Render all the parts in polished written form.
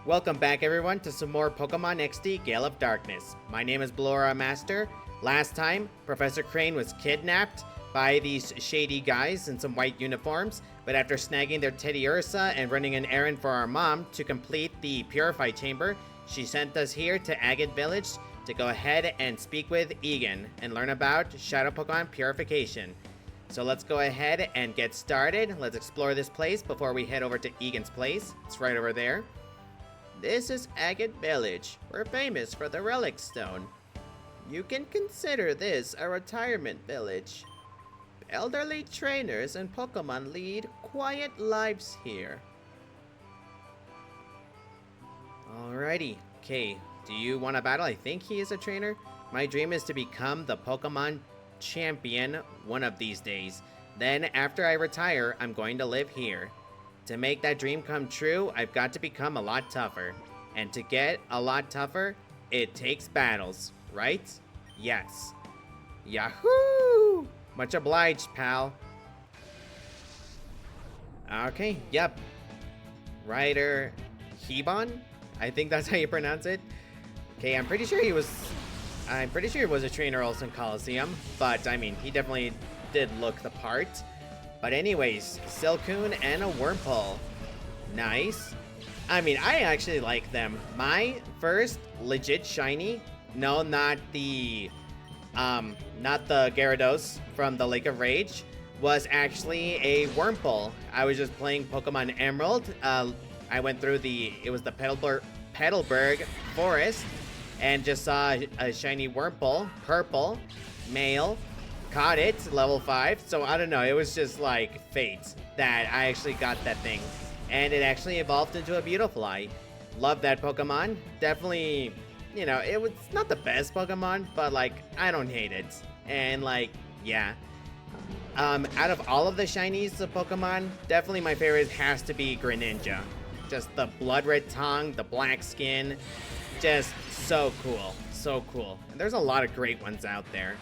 Welcome back everyone to some more Pokemon XD Gale of Darkness. My name is Blora Master. Last time, Professor Crane was kidnapped by these shady guys in some white uniforms, but after snagging their Teddy Ursa and running an errand for our mom to complete the Purify Chamber, she sent us here to Agate Village to go ahead and speak with Egan and learn about Shadow Pokemon Purification. So let's go ahead and get started. Let's explore this place before we head over to Egan's place. It's right over there. This is Agate Village. We're famous for the Relic Stone. You can consider this a retirement village. Elderly trainers and Pokemon lead quiet lives here. Alrighty. Okay, do you want to battle? I think he is a trainer. My dream is to become the Pokemon champion one of these days. Then after I retire, I'm going to live here. To make that dream come true, I've got to become a lot tougher. And to get a lot tougher, it takes battles, right? Yes. Yahoo! Much obliged, pal. Okay, yep. Ryder Hebon? I think that's how you pronounce it. Okay, I'm pretty sure he was a trainer also in Coliseum, but I mean, he definitely did look the part. But anyways, Silcoon and a Wurmple. Nice. I mean, I actually like them. My first legit shiny, no, not the Gyarados from the Lake of Rage, was actually a Wurmple. I was just playing Pokemon Emerald. I went through the Petalburg Forest and just saw a shiny Wurmple, purple, male. Caught it, level 5, so I don't know, it was just like fate that I actually got that thing. And it actually evolved into a Beautifly. Love that Pokemon. Definitely, you know, it's not the best Pokemon, but like, I don't hate it. And like, yeah. Out of all of the shinies of Pokemon, definitely my favorite has to be Greninja. Just the blood red tongue, the black skin, just so cool, so cool. And there's a lot of great ones out there.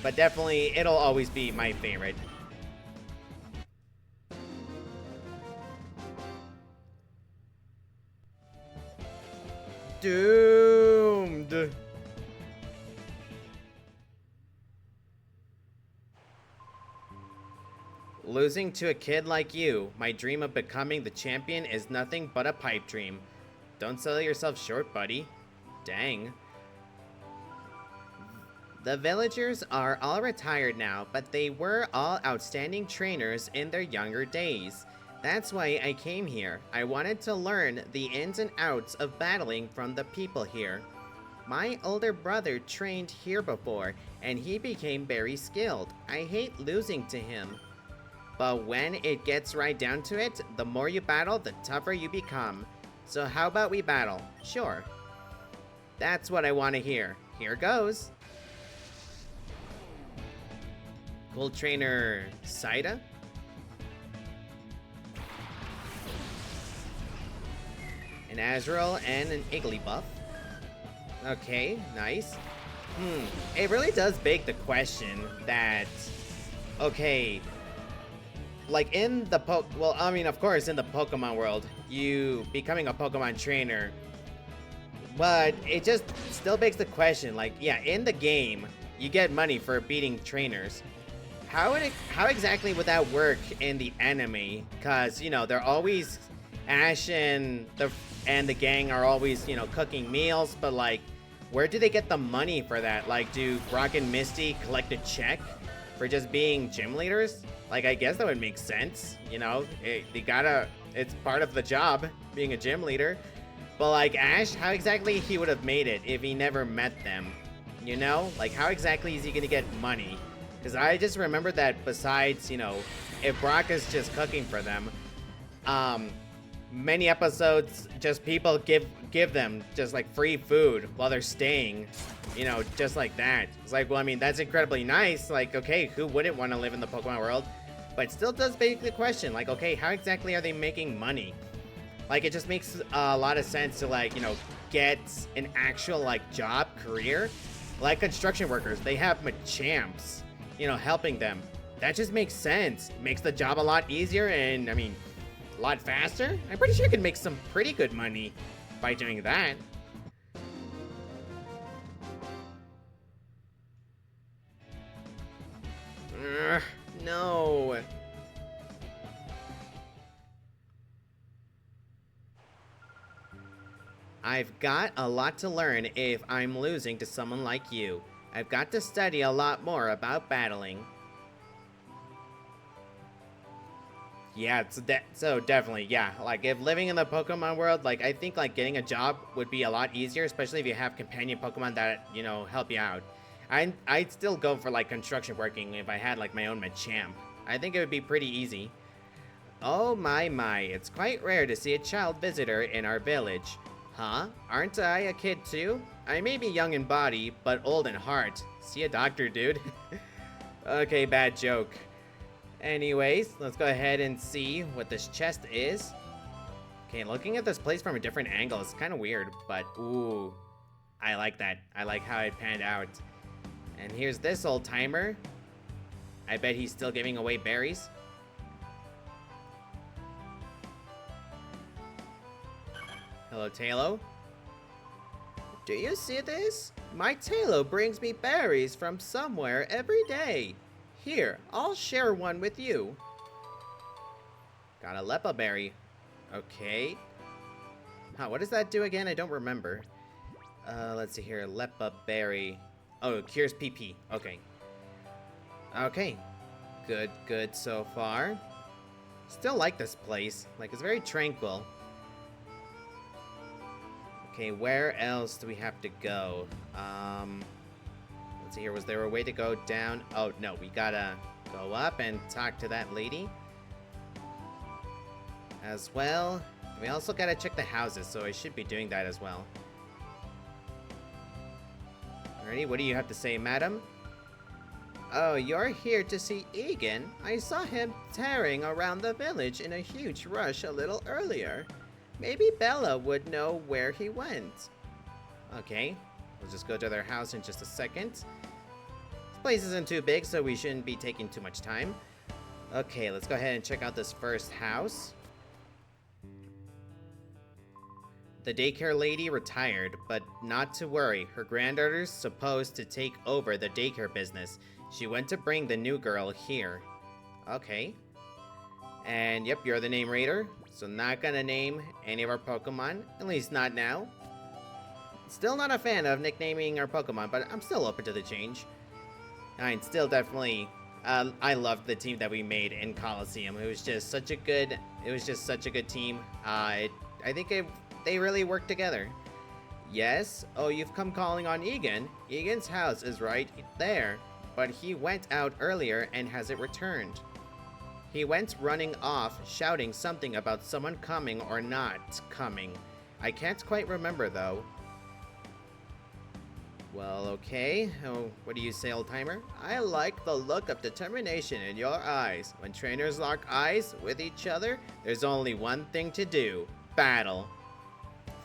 But definitely, it'll always be my favorite. Doomed! Losing to a kid like you, my dream of becoming the champion is nothing but a pipe dream. Don't sell yourself short, buddy. Dang. The villagers are all retired now, but they were all outstanding trainers in their younger days. That's why I came here. I wanted to learn the ins and outs of battling from the people here. My older brother trained here before, and he became very skilled. I hate losing to him. But when it gets right down to it, the more you battle, the tougher you become. So how about we battle? Sure. That's what I want to hear. Here goes. Cool trainer Saida. An Azrael and an Igglybuff. Okay, nice. It really does beg the question that, okay, like in the well, I mean, of course, in the Pokemon world, you becoming a Pokemon trainer, but it just still begs the question, like, yeah, in the game, you get money for beating trainers. How exactly would that work in the anime? Cause you know they're always Ash and the gang are always, you know, cooking meals, but like, where do they get the money for that? Like, do Brock and Misty collect a check for just being gym leaders? Like, I guess that would make sense. You know, it's part of the job being a gym leader. But like Ash, how exactly he would have made it if he never met them? You know, like how exactly is he gonna get money? Because I just remember that besides, you know, if Brock is just cooking for them, many episodes just people give them just like free food while they're staying, you know, just like that. It's like, well, I mean, that's incredibly nice. Like, okay, who wouldn't want to live in the Pokemon world? But it still does beg the question, like, okay, how exactly are they making money? Like, it just makes a lot of sense to, like, you know, get an actual, like, job, career. Like construction workers, they have Machamps, you know, helping them. That just makes sense. It makes the job a lot easier and, I mean, a lot faster. I'm pretty sure you can make some pretty good money by doing that. No. I've got a lot to learn if I'm losing to someone like you. I've got to study a lot more about battling. Yeah, so definitely, yeah. Like, if living in the Pokemon world, like, I think, like, getting a job would be a lot easier, especially if you have companion Pokemon that, you know, help you out. I'd still go for, like, construction working if I had, like, my own Machamp. I think it would be pretty easy. Oh my, it's quite rare to see a child visitor in our village. Huh? Aren't I a kid too? I may be young in body, but old in heart. See a doctor, dude. Okay, bad joke. Anyways, let's go ahead and see what this chest is. Okay, looking at this place from a different angle is kind of weird, but ooh, I like that. I like how it panned out. And here's this old timer. I bet he's still giving away berries. Hello, Talo. Do you see this? My Talo brings me berries from somewhere every day. Here, I'll share one with you. Got a Lepa berry. Okay. Huh, what does that do again? I don't remember. Let's see here. Lepa berry. Oh, it cures PP. Okay. Okay. Good so far. Still like this place. Like, it's very tranquil. Okay, where else do we have to go? Let's see here. Was there a way to go down? Oh, no. We gotta go up and talk to that lady. As well. We also gotta check the houses, so I should be doing that as well. Alrighty, what do you have to say, madam? Oh, you're here to see Egan? I saw him tearing around the village in a huge rush a little earlier. Maybe Bella would know where he went. Okay, we'll just go to their house in just a second. This place isn't too big, so we shouldn't be taking too much time. Okay, let's go ahead and check out this first house. The daycare lady retired, but not to worry. Her granddaughter's supposed to take over the daycare business. She went to bring the new girl here. Okay. And yep, you're the name reader. So not gonna name any of our Pokemon, at least not now. Still not a fan of nicknaming our Pokemon, but I'm still open to the change. I'm still definitely, I loved the team that we made in Coliseum. It was just such a good team. I think they really worked together. Yes? Oh, you've come calling on Egan. Egan's house is right there, but he went out earlier and hasn't returned. He went running off, shouting something about someone coming or not coming. I can't quite remember, though. Well, okay. Oh, what do you say, old-timer? I like the look of determination in your eyes. When trainers lock eyes with each other, there's only one thing to do. Battle.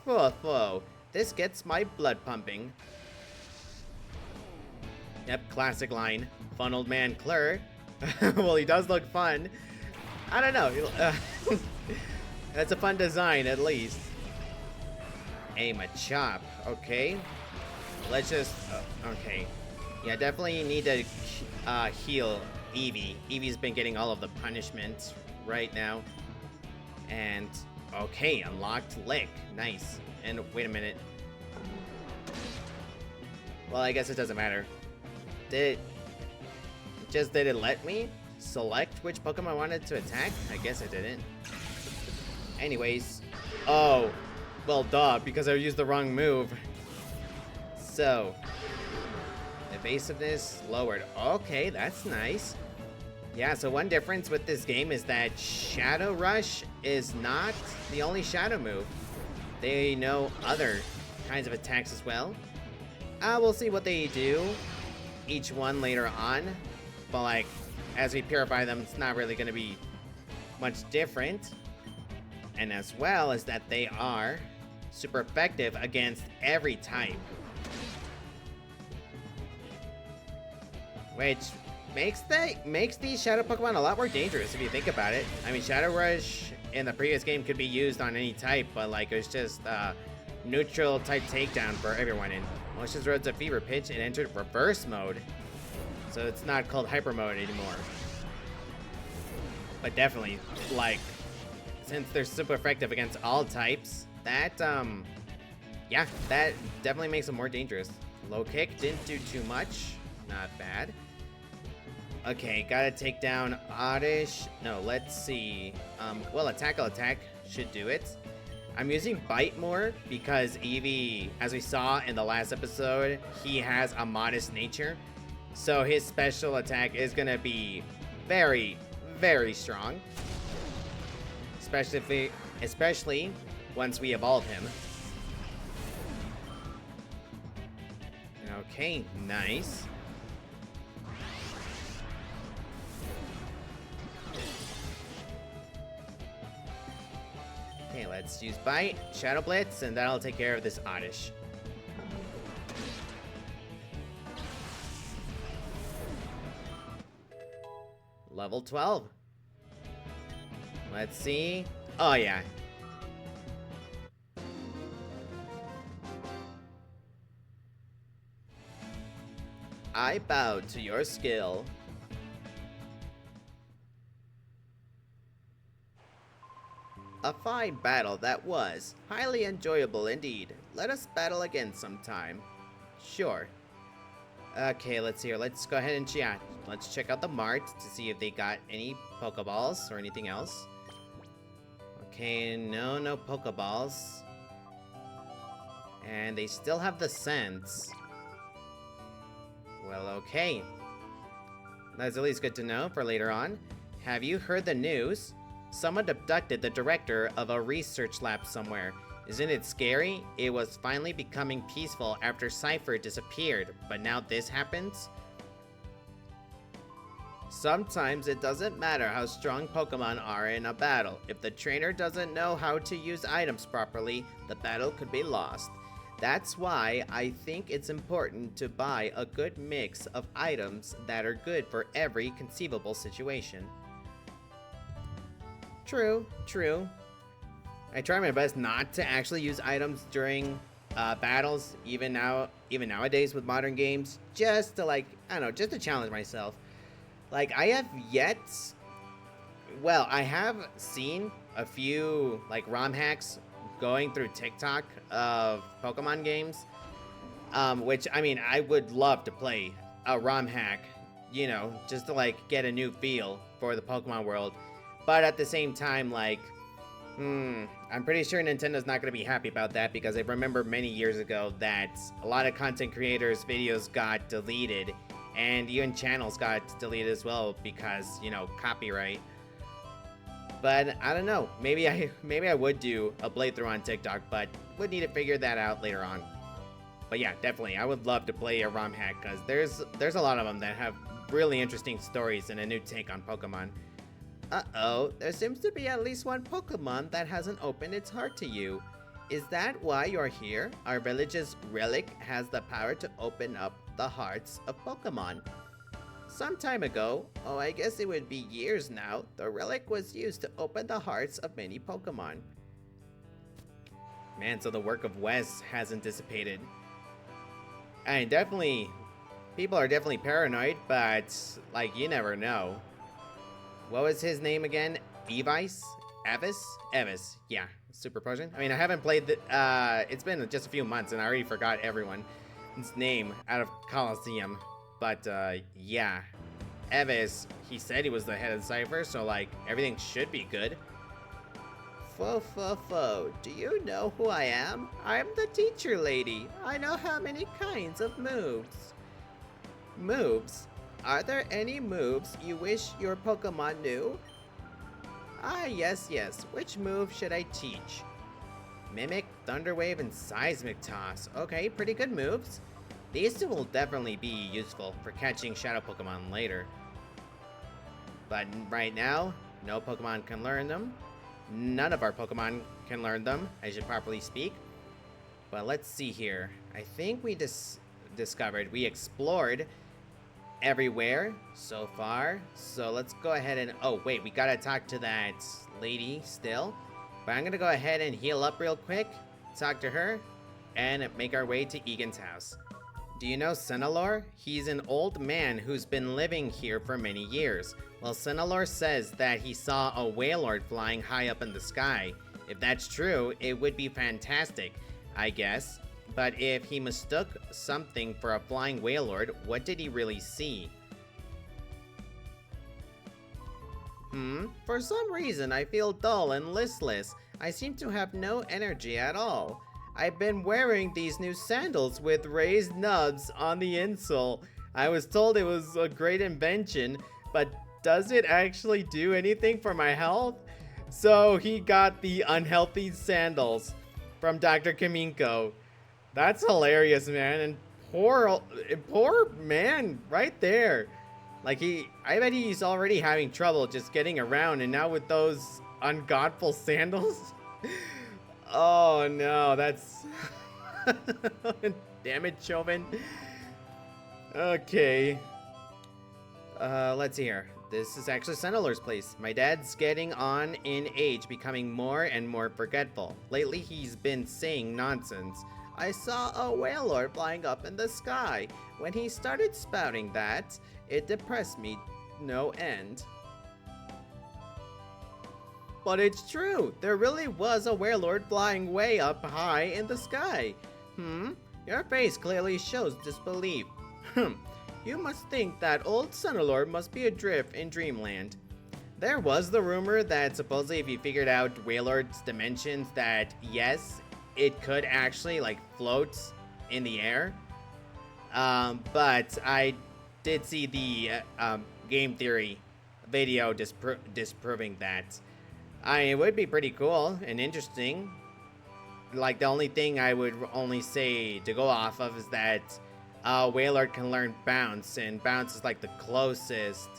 Whoa. This gets my blood pumping. Yep, classic line. Fun old man Clur. Well, he does look fun. I don't know. That's a fun design, at least. Aim a chop. Okay. Let's just... okay. Yeah, definitely need to heal Eevee. Eevee's been getting all of the punishments right now. And... okay, unlocked Lick. Nice. And wait a minute. Well, I guess it doesn't matter. Did it let me select which Pokemon I wanted to attack? I guess it didn't. Anyways. Oh. Well, duh, because I used the wrong move. So. Evasiveness lowered. Okay, that's nice. Yeah, so one difference with this game is that Shadow Rush is not the only Shadow move. They know other kinds of attacks as well. We'll see what they do each one later on. But like, as we purify them, it's not really going to be much different. And as well as that they are super effective against every type. Which makes these Shadow Pokemon a lot more dangerous if you think about it. I mean, Shadow Rush in the previous game could be used on any type, but like it was just neutral type takedown for everyone. And Malicious Road's a fever pitch and entered reverse mode. So it's not called hyper mode anymore. But definitely, like, since they're super effective against all types, that, yeah, that definitely makes them more dangerous. Low kick didn't do too much. Not bad. Okay, gotta take down Oddish. No, let's see. Well, Tackle Attack should do it. I'm using Bite more because Eevee, as we saw in the last episode, he has a modest nature. So his special attack is gonna be very, very strong. Especially once we evolve him. Okay, nice. Okay, let's use Bite, Shadow Blitz, and that'll take care of this Oddish. Level 12. Let's see. Oh, yeah. I bow to your skill. A fine battle that was. Highly enjoyable indeed. Let us battle again sometime. Sure. Okay, let's see here. Let's go ahead and chat. Let's check out the mart to see if they got any Pokeballs or anything else. Okay, no Pokeballs. And they still have the scents. Well, okay. That's at least good to know for later on. Have you heard the news? Someone abducted the director of a research lab somewhere. Isn't it scary? It was finally becoming peaceful after Cypher disappeared, but now this happens? Sometimes it doesn't matter how strong Pokemon are in a battle. If the trainer doesn't know how to use items properly, the battle could be lost. That's why I think it's important to buy a good mix of items that are good for every conceivable situation. True. I try my best not to actually use items during battles, even nowadays with modern games, just to, like, I don't know, just to challenge myself. Like, I have yet, well, I have seen a few, like, ROM hacks going through TikTok of Pokemon games, which, I mean, I would love to play a ROM hack, you know, just to, like, get a new feel for the Pokemon world. But at the same time, like, I'm pretty sure Nintendo's not going to be happy about that, because I remember many years ago that a lot of content creators' videos got deleted, and even channels got deleted as well because, you know, copyright. But I don't know, maybe I would do a playthrough on TikTok, but would need to figure that out later on. But yeah, definitely, I would love to play a ROM hack, because there's a lot of them that have really interesting stories and a new take on Pokemon. Uh-oh, there seems to be at least one Pokemon that hasn't opened its heart to you. Is that why you're here? Our village's relic has the power to open up the hearts of Pokemon. Some time ago, oh, I guess it would be years now, the relic was used to open the hearts of many Pokemon. Man, so the work of Wes hasn't dissipated. And definitely, people are definitely paranoid, but, like, you never know. What was his name again? Evice? Evis, yeah. Super Potion. I mean, I haven't played it's been just a few months and I already forgot everyone's name out of Coliseum. But, yeah. Evis, he said he was the head of the Cypher, so, like, everything should be good. Fo, do you know who I am? I'm the teacher lady. I know how many kinds of moves. Moves? Are there any moves you wish your Pokemon knew? Ah, yes. Which move should I teach? Mimic, Thunder Wave, and Seismic Toss. Okay, pretty good moves. These two will definitely be useful for catching Shadow Pokemon later. But right now, no Pokemon can learn them. None of our Pokemon can learn them, I should properly speak. But let's see here. I think we we explored everywhere so far. So let's go ahead and, oh wait, we gotta talk to that lady still. But I'm gonna go ahead and heal up real quick, talk to her, and make our way to Egan's house. Do you know Cinelor? He's an old man who's been living here for many years. Well, Cinelor says that he saw a Wailord flying high up in the sky. If that's true, it would be fantastic, I guess. But if he mistook something for a flying Wailord, what did he really see? For some reason, I feel dull and listless. I seem to have no energy at all. I've been wearing these new sandals with raised nubs on the insole. I was told it was a great invention, but does it actually do anything for my health? So he got the unhealthy sandals from Dr. Kaminko. That's hilarious, man. And poor man right there. Like I bet he's already having trouble just getting around, and now with those ungodful sandals? Oh no, that's... Damn it, Chauvin. Okay. Let's see here. This is actually Senelor's place. My dad's getting on in age, becoming more and more forgetful. Lately, he's been saying nonsense. I saw a Wailord flying up in the sky. When he started spouting that, it depressed me no end. But it's true. There really was a Wailord flying way up high in the sky. Your face clearly shows disbelief. You must think that old Sunlord must be adrift in dreamland. There was the rumor that supposedly if you figured out Wailord's dimensions that yes, it could actually like float in the air. But I did see the game theory video disproving that. It would be pretty cool and interesting. Like the only thing I would only say to go off of is that Wailord can learn bounce, and bounce is like the closest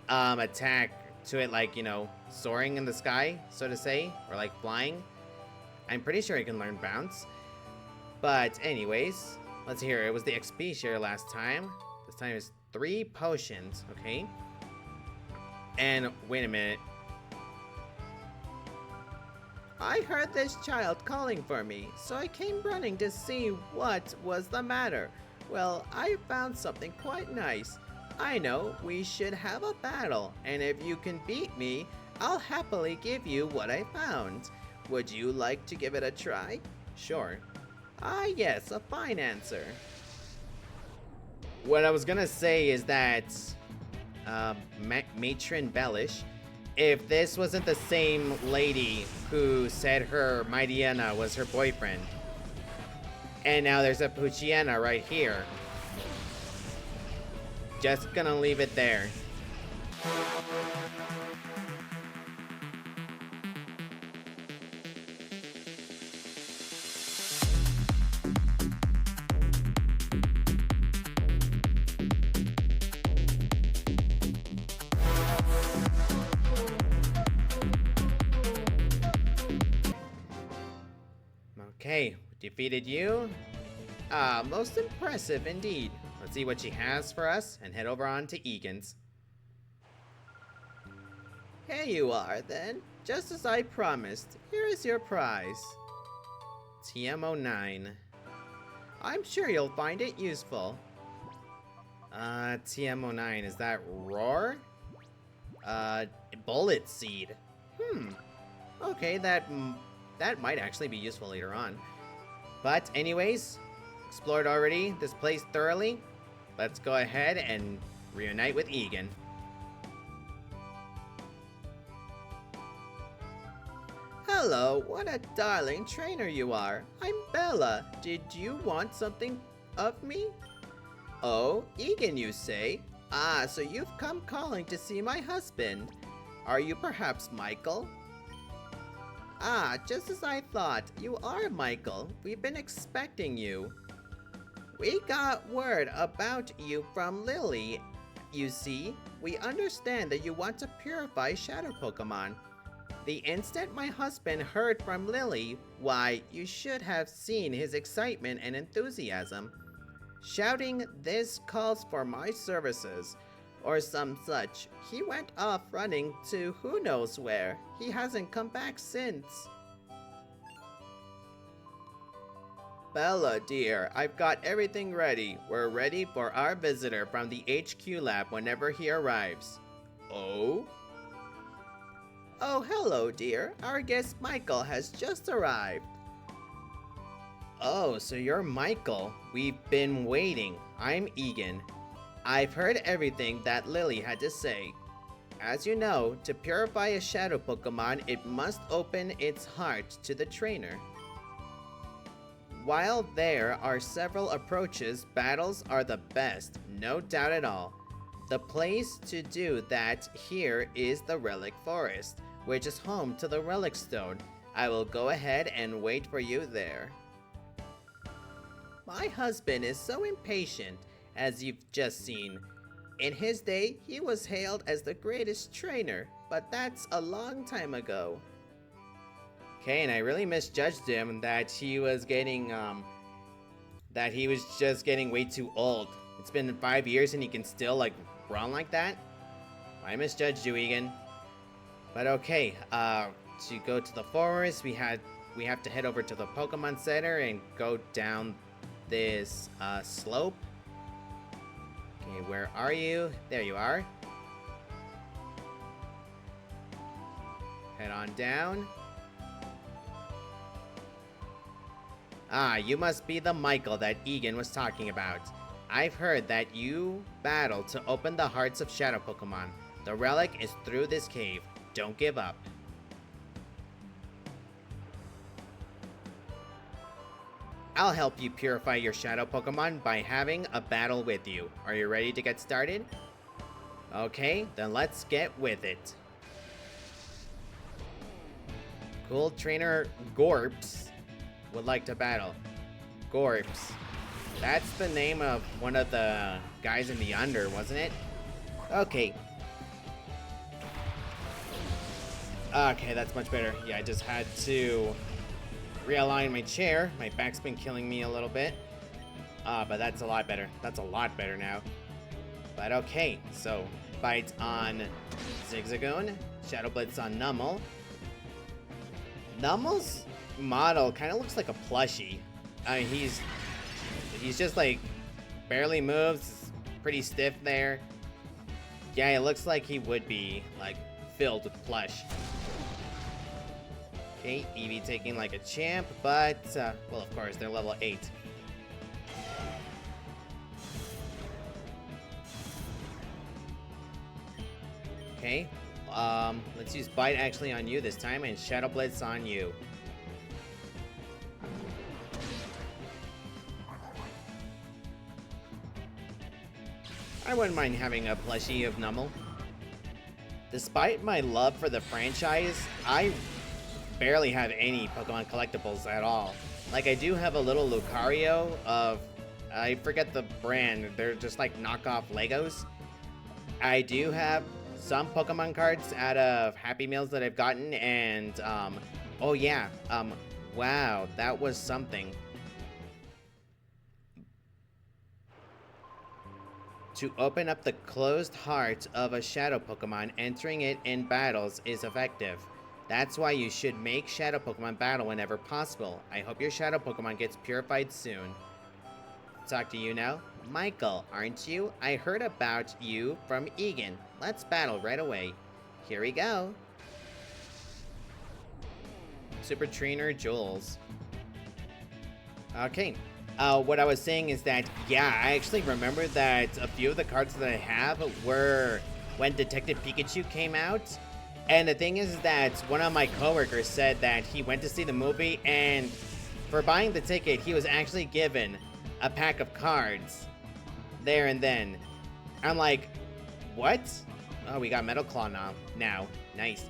attack to it, like, you know, soaring in the sky, so to say, or like flying. I'm pretty sure he can learn bounce. But anyways, let's hear. It was the XP share last time. This time is 3 potions, okay? And wait a minute. I heard this child calling for me, so I came running to see what was the matter. Well, I found something quite nice. I know we should have a battle, and if you can beat me, I'll happily give you what I found. Would you like to give it a try? Sure. Ah, yes, a fine answer. What I was gonna say is that, Matron Bellish, if this wasn't the same lady who said her Mightyena was her boyfriend, and now there's a Poochyena right here. Just gonna leave it there. Okay, defeated you. Most impressive indeed. Let's see what she has for us and head over on to Egan's. Here you are then. Just as I promised, here is your prize. TM09. I'm sure you'll find it useful. TM09, is that Roar? Bullet Seed. Okay, that might actually be useful later on. But anyways, explored already this place thoroughly. Let's go ahead and reunite with Egan. Hello, what a darling trainer you are. I'm Bella. Did you want something of me? Oh, Egan, you say? Ah, so you've come calling to see my husband. Are you perhaps Michael? Ah, just as I thought. You are Michael. We've been expecting you. We got word about you from Lily. You see, we understand that you want to purify Shadow Pokemon. The instant my husband heard from Lily, why, you should have seen his excitement and enthusiasm. Shouting, "This calls for my services," or some such. He went off running to who knows where. He hasn't come back since. Bella, dear, I've got everything ready. We're ready for our visitor from the HQ lab whenever he arrives. Oh? Oh, hello, dear. Our guest Michael has just arrived. Oh, so you're Michael. We've been waiting. I'm Egan. I've heard everything that Lily had to say. As you know, to purify a shadow Pokemon, it must open its heart to the trainer. While there are several approaches, battles are the best, no doubt at all. The place to do that here is the Relic Forest, which is home to the Relic Stone. I will go ahead and wait for you there. My husband is so impatient, as you've just seen. In his day, he was hailed as the greatest trainer, but that's a long time ago. Okay, and I really misjudged him that he was just getting way too old. It's been 5 years and he can still like run like that. I misjudged you, Egan. But okay, to go to the forest, we have to head over to the Pokemon Center and go down this slope. Okay, where are you? There you are. Head on down. Ah, you must be the Michael that Egan was talking about. I've heard that you battled to open the hearts of Shadow Pokemon. The relic is through this cave. Don't give up. I'll help you purify your Shadow Pokemon by having a battle with you. Are you ready to get started? Okay, then let's get with it. Cool Trainer Gorps would like to battle. Gorps. That's the name of one of the guys in the Under, wasn't it? Okay. Okay, that's much better. Yeah, I just had to realign my chair. My back's been killing me a little bit. But that's a lot better. That's a lot better now. But okay, so Bite on Zigzagoon. Shadow Blitz on Nummel. Nummel's model kind of looks like a plushie. I mean, he's just like barely moves, pretty stiff there. Yeah, it looks like he would be like filled with plush. Okay, Eevee taking like a champ, but well, of course they're level 8. Okay, let's use Bite actually on you this time and Shadow Blitz on you. I wouldn't mind having a plushie of Nummel. Despite my love for the franchise, I barely have any Pokemon collectibles at all. Like, I do have a little Lucario of, I forget the brand, they're just like knockoff Legos. I do have some Pokemon cards out of Happy Meals that I've gotten, and, oh yeah, wow, that was something. To open up the closed heart of a Shadow Pokemon, entering it in battles is effective. That's why you should make Shadow Pokemon battle whenever possible. I hope your Shadow Pokemon gets purified soon. Talk to you now. Michael, aren't you? I heard about you from Egan. Let's battle right away. Here we go. Super Trainer Jules. Okay. What I was saying is that, yeah, I actually remember that a few of the cards that I have were when Detective Pikachu came out. And the thing is that one of my coworkers said that he went to see the movie, and for buying the ticket, he was actually given a pack of cards there and then. I'm like, what? Oh, we got Metal Claw now. Nice.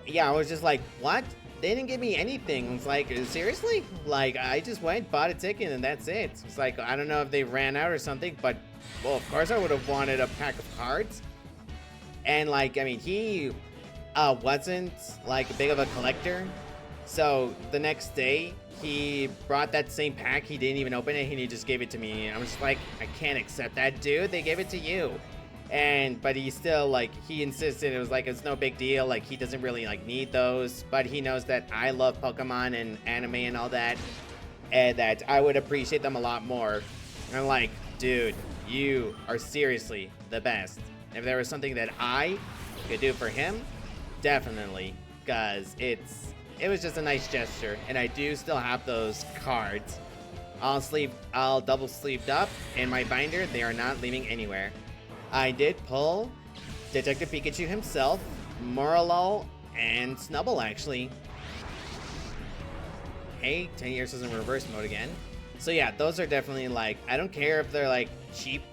Yeah, I was just like, what? They didn't give me anything. It's like, seriously? Like, I just went, bought a ticket, and that's it. It's like, I don't know if they ran out or something, but, well, of course I would have wanted a pack of cards. And, like, I mean, he wasn't, like, big of a collector. So, the next day, he brought that same pack. He didn't even open it, and he just gave it to me. And I was just like, I can't accept that, dude. They gave it to you. But he still, like, he insisted it was like, it's no big deal, like, he doesn't really, like, need those, but he knows that I love Pokemon and anime and all that, and that I would appreciate them a lot more. And I'm like, dude, you are seriously the best. If there was something that I could do for him, definitely, because it was just a nice gesture, and I do still have those cards. I'll double sleeved up in my binder. They are not leaving anywhere. I did pull Detective Pikachu himself, Morlul, and Snubble actually. Hey, 10 years is in reverse mode again. So yeah, those are definitely like, I don't care if they're like cheap.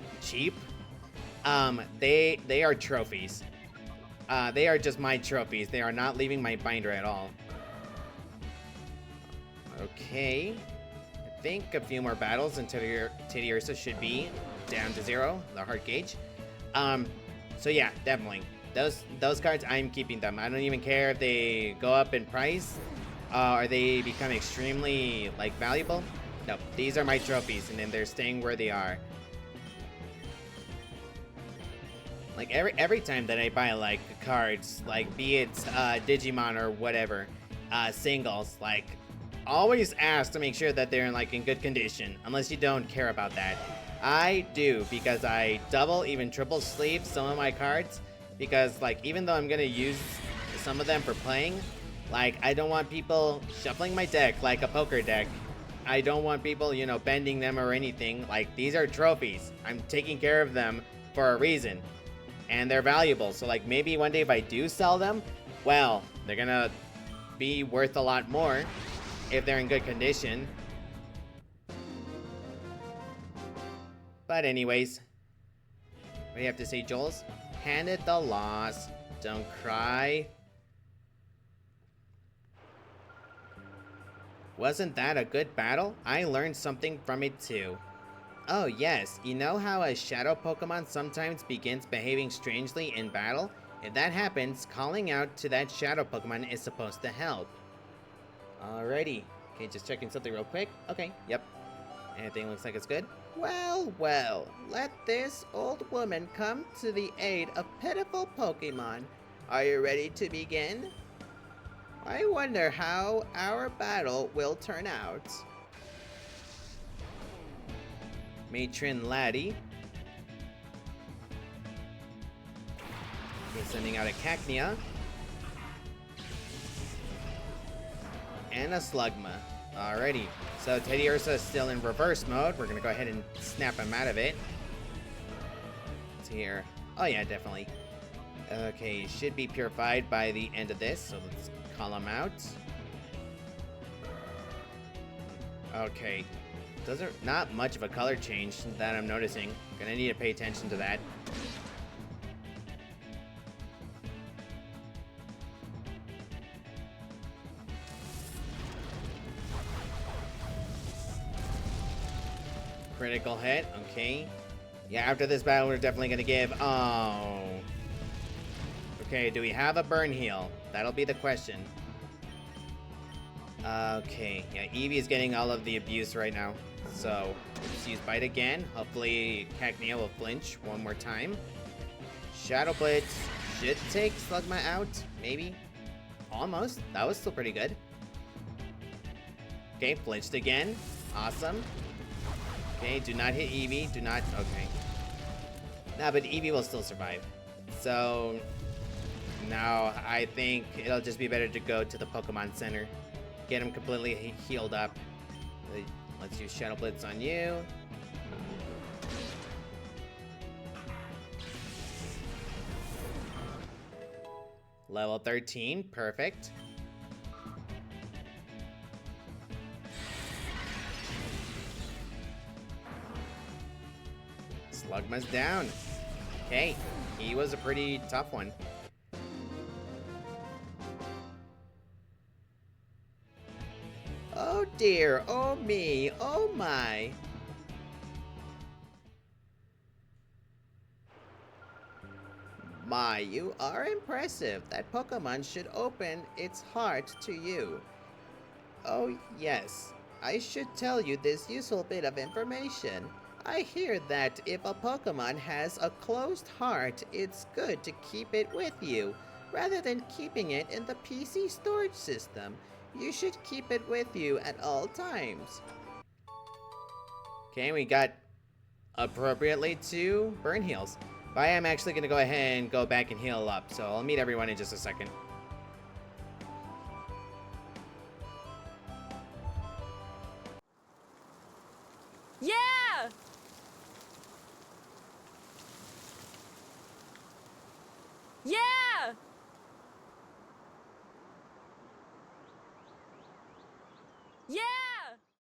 They are trophies. They are just my trophies. They are not leaving my binder at all. Okay. I think a few more battles and Teddiursa should be down to 0, the heart gauge. So yeah, definitely. Those cards, I'm keeping them. I don't even care if they go up in price or they become extremely, like, valuable. No, these are my trophies, and then they're staying where they are. Like, every time that I buy, like, cards, like, be it Digimon or whatever, singles, like, always ask to make sure that they're, like, in good condition, unless you don't care about that. I do, because I double, even triple sleeve some of my cards, because, like, even though I'm gonna use some of them for playing, like, I don't want people shuffling my deck like a poker deck. I don't want people, you know, bending them or anything. Like, these are trophies. I'm taking care of them for a reason. And they're valuable. So, like, maybe one day if I do sell them, well, they're gonna be worth a lot more if they're in good condition. But anyways, what do you have to say, Jules? Hand it the loss. Don't cry. Wasn't that a good battle? I learned something from it too. Oh yes, you know how a shadow Pokemon sometimes begins behaving strangely in battle? If that happens, calling out to that shadow Pokemon is supposed to help. Alrighty. Okay, just checking something real quick. Okay, yep. Anything looks like it's good? Well, well, let this old woman come to the aid of pitiful Pokemon. Are you ready to begin? I wonder how our battle will turn out. Matron Laddie. We're sending out a Cacnea. And a Slugma. Alrighty. So Teddiursa is still in reverse mode. We're gonna go ahead and snap him out of it. It's here. Oh yeah, definitely. Okay, he should be purified by the end of this, so let's call him out. Okay. Not much of a color change that I'm noticing. Gonna need to pay attention to that. Critical hit, okay. Yeah, after this battle, we're definitely gonna give... Oh. Okay, do we have a burn heal? That'll be the question. Okay, yeah, Eevee is getting all of the abuse right now. So, let's use Bite again. Hopefully, Cacnea will flinch one more time. Shadow Blitz should take Slugma out, maybe. Almost. That was still pretty good. Okay, flinched again. Awesome. Okay, do not hit Eevee. Do not... Okay. Nah, but Eevee will still survive. So... Now, I think it'll just be better to go to the Pokemon Center. Get him completely healed up. Let's use Shadow Blitz on you. Level 13, perfect. Slugma's down. Okay, he was a pretty tough one. Oh dear, oh me, oh my. My, you are impressive. That Pokemon should open its heart to you. Oh yes, I should tell you this useful bit of information. I hear that if a Pokemon has a closed heart, it's good to keep it with you, rather than keeping it in the PC storage system. You should keep it with you at all times. Okay, we got appropriately 2 burn heals. But I am actually going to go ahead and go back and heal up, so I'll meet everyone in just a second.